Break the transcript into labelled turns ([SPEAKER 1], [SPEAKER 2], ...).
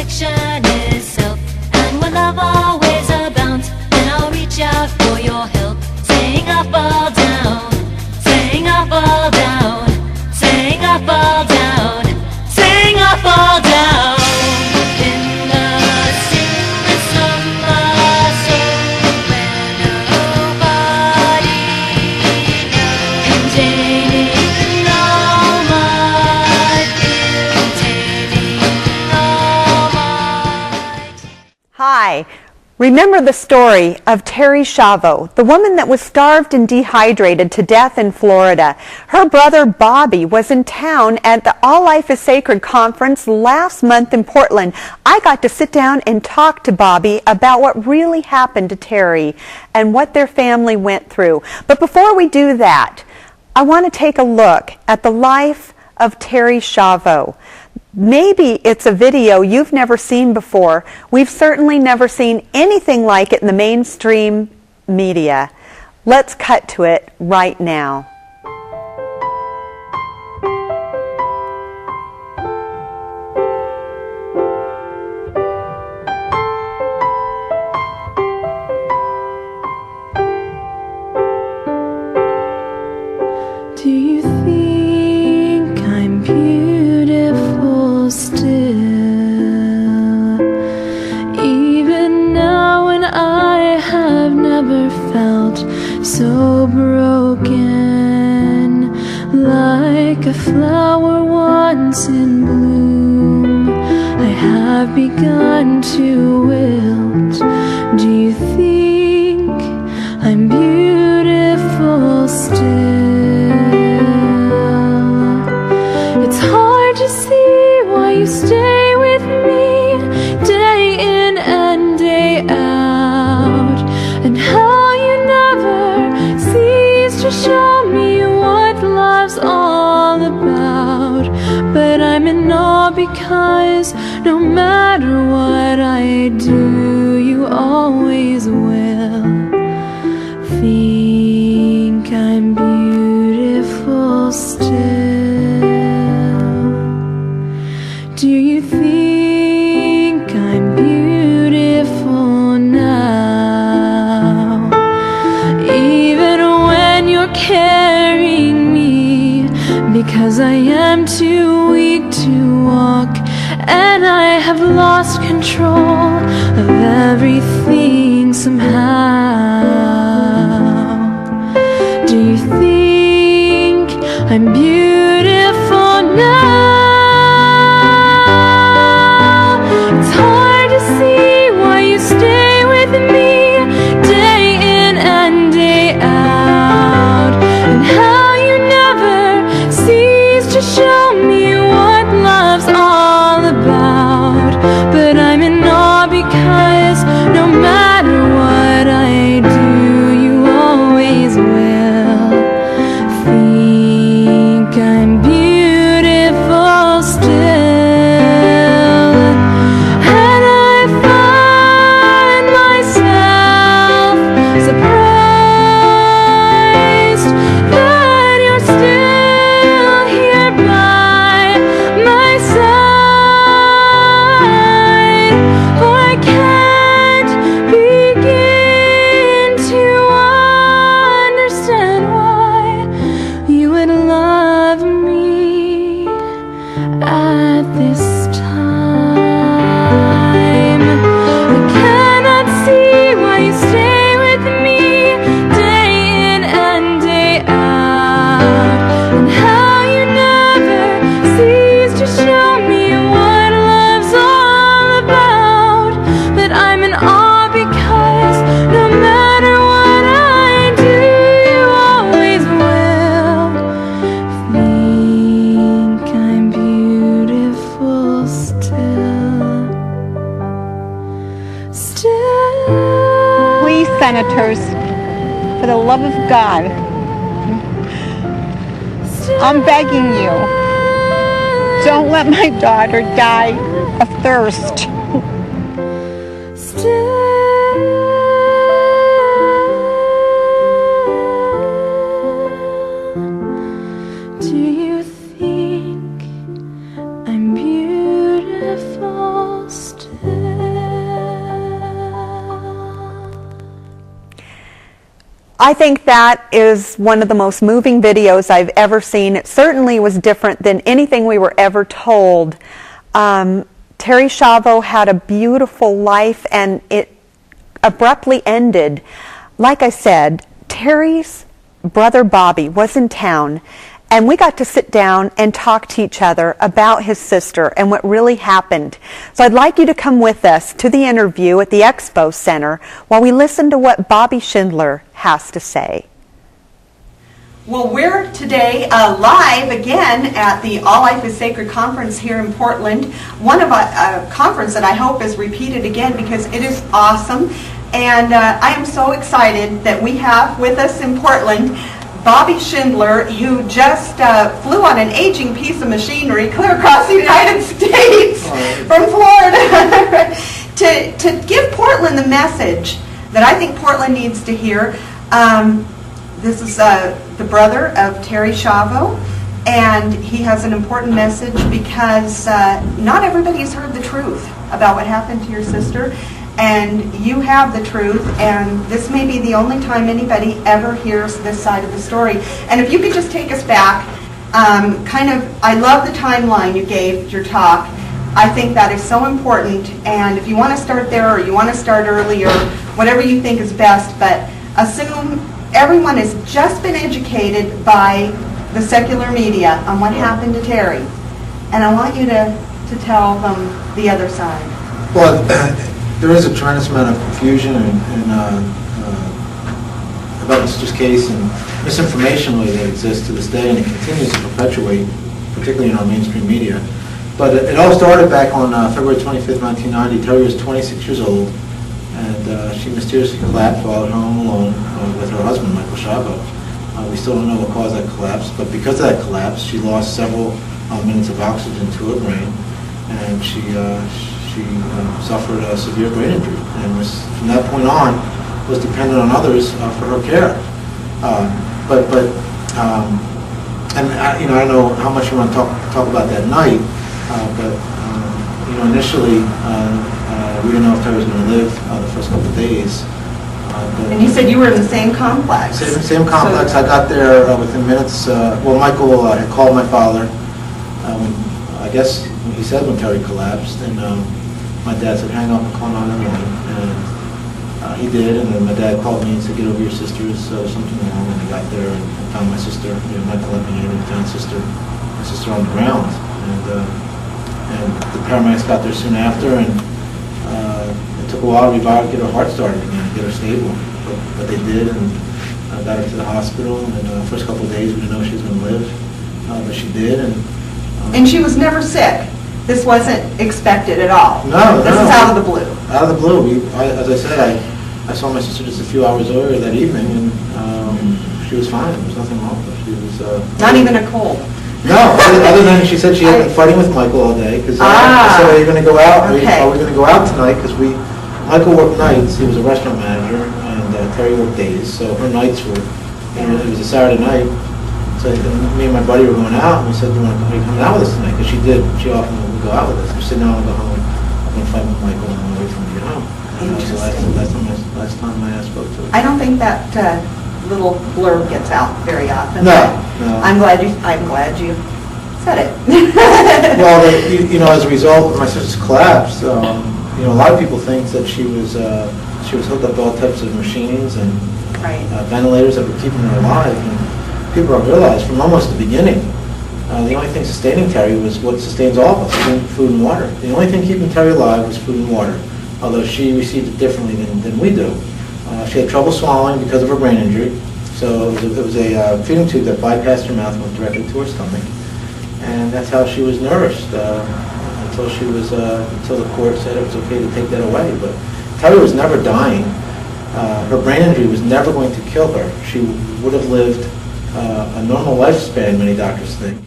[SPEAKER 1] affection is self, and when love always abounds, then I'll reach out for your help. Saying I fall down, saying I fall down, saying I fall down, saying I fall down. In the stillness of my soul, where nobody knows, containing all my fears, containing all my tears.
[SPEAKER 2] Hi. Remember the story of Terri Schiavo, the woman that was starved and dehydrated to death in Florida. Her brother Bobby was in town at the All Life is Sacred conference last month in Portland. I got to sit down and talk to Bobby about what really happened to Terri and what their family went through. But before we do that, I want to take a look at the life of Terri Schiavo. Maybe it's a video you've never seen before. We've certainly never seen anything like it in the mainstream media. Let's cut to it right now.
[SPEAKER 3] Do you think I'm beautiful still? Even now when I have never felt so broken, like a flower once in bloom, I have begun to wilt. Do you think I'm beautiful still? It's hard to see why you stay with me day in and day out, and how you never cease to show me what love's all about. But I'm in awe because no matter what I do, you always will think I'm beautiful still. Do you think I'm beautiful now? Even when you're carrying me, because I am too weak to walk, and I have lost control of everything somehow. Do you think I'm beautiful now? It's hard to see why you stay with me day in and day out, and how you never cease to show me what love's all about. But I'm in awe because no matter what I do, you always will think I'm beautiful still. And I find myself surprised that you're still here by my side. For I can't begin to understand why you would love me at this time. I cannot see why you stay with me day in and day out, and how you never cease to show me what love's all about. But I'm in awe because no matter what I do, you always will think I'm beautiful still. Still.
[SPEAKER 2] Please, senators, for the love of God, I'm begging you, don't let my daughter die of thirst.
[SPEAKER 3] Do you think I'm beautiful still?
[SPEAKER 2] I think that is one of the most moving videos I've ever seen. It certainly was different than anything we were ever told. Terri Schiavo had a beautiful life, and it abruptly ended. Like I said, Terri's brother Bobby was in town, and we got to sit down and talk to each other about his sister and what really happened. So I'd like you to come with us to the interview at the Expo Center while we listen to what Bobby Schindler has to say. Well, we're today live again at the All Life is Sacred conference here in Portland. One of a conference that I hope is repeated again because it is awesome. And I am so excited that we have with us in Portland Bobby Schindler, who just flew on an aging piece of machinery clear across the United States from Florida to give Portland the message that I think Portland needs to hear. This is the brother of Terri Schiavo, and he has an important message because not everybody has heard the truth about what happened to your sister. And you have the truth, and this may be the only time anybody ever hears this side of the story. And if you could just take us back, I love the timeline you gave your talk. I think that is so important, and if you want to start there or you want to start earlier, whatever you think is best, but assume everyone has just been educated by the secular media on what happened to Terri. And I want you to tell them the other side.
[SPEAKER 4] Well, there is a tremendous amount of confusion about the sister's case and misinformation really that exists to this day, and it continues to perpetuate, particularly in our mainstream media. But it all started back on February 25th, 1990. Terri was 26 years old, and she mysteriously collapsed while at home alone with her husband, Michael Schiavo. We still don't know what caused that collapse, but because of that collapse, she lost several minutes of oxygen to her brain, and she suffered a severe brain injury, and from that point on was dependent on others for her care. I don't know how much you want to talk about that night, but initially we didn't know if Terri was going to live the first couple of days.
[SPEAKER 2] And you said you were in the same complex.
[SPEAKER 4] Same complex. I got there within minutes. Michael had called my father. I guess he said when Terri collapsed, and my dad said, hang up and call 911. And he did, and then my dad called me and said, get over your sister, there's something wrong. And I got there and found my sister. Michael let me in and found my sister on the ground. And the paramedics got there soon after, and it took a while to get her heart started again, get her stable. But they did, and got her to the hospital. And the first couple of days we didn't know she was going to live, but she did.
[SPEAKER 2] And she was never sick. This wasn't expected at all.
[SPEAKER 4] No.
[SPEAKER 2] This is out of the blue.
[SPEAKER 4] Out of the blue. As I said, I saw my sister just a few hours earlier that evening, and she was fine. There was nothing wrong with her. She was
[SPEAKER 2] not even a cold.
[SPEAKER 4] No, other than she said she had been fighting with Michael all day. Because I said, are you going to go out?
[SPEAKER 2] Okay.
[SPEAKER 4] Are we going to go out tonight? Because Michael worked nights. He was a restaurant manager, and Terri worked days. So her nights were, it was a Saturday night. So me and my buddy were going out, and we said, are you coming out with us tonight? Because she did. She often would go out with us. We said, no, I'm going to go home. I'm going to fight with Michael, and I'm going to wait for him to get home. And that was the last time I spoke to her.
[SPEAKER 2] I don't think that little blurb gets out very often.
[SPEAKER 4] No.
[SPEAKER 2] I'm glad you said it.
[SPEAKER 4] Well, as a result of my sister's collapse, a lot of people think that she was hooked up to all types of machines and ventilators that were keeping her alive. And people don't realize from almost the beginning, the only thing sustaining Terri was what sustains all of us, food and water. The only thing keeping Terri alive was food and water, although she received it differently than we do. She had trouble swallowing because of her brain injury, so it was a feeding tube that bypassed her mouth and went directly to her stomach, and that's how she was nourished until the court said it was okay to take that away. But Terri was never dying. Her brain injury was never going to kill her. She would have lived a normal lifespan, many doctors think.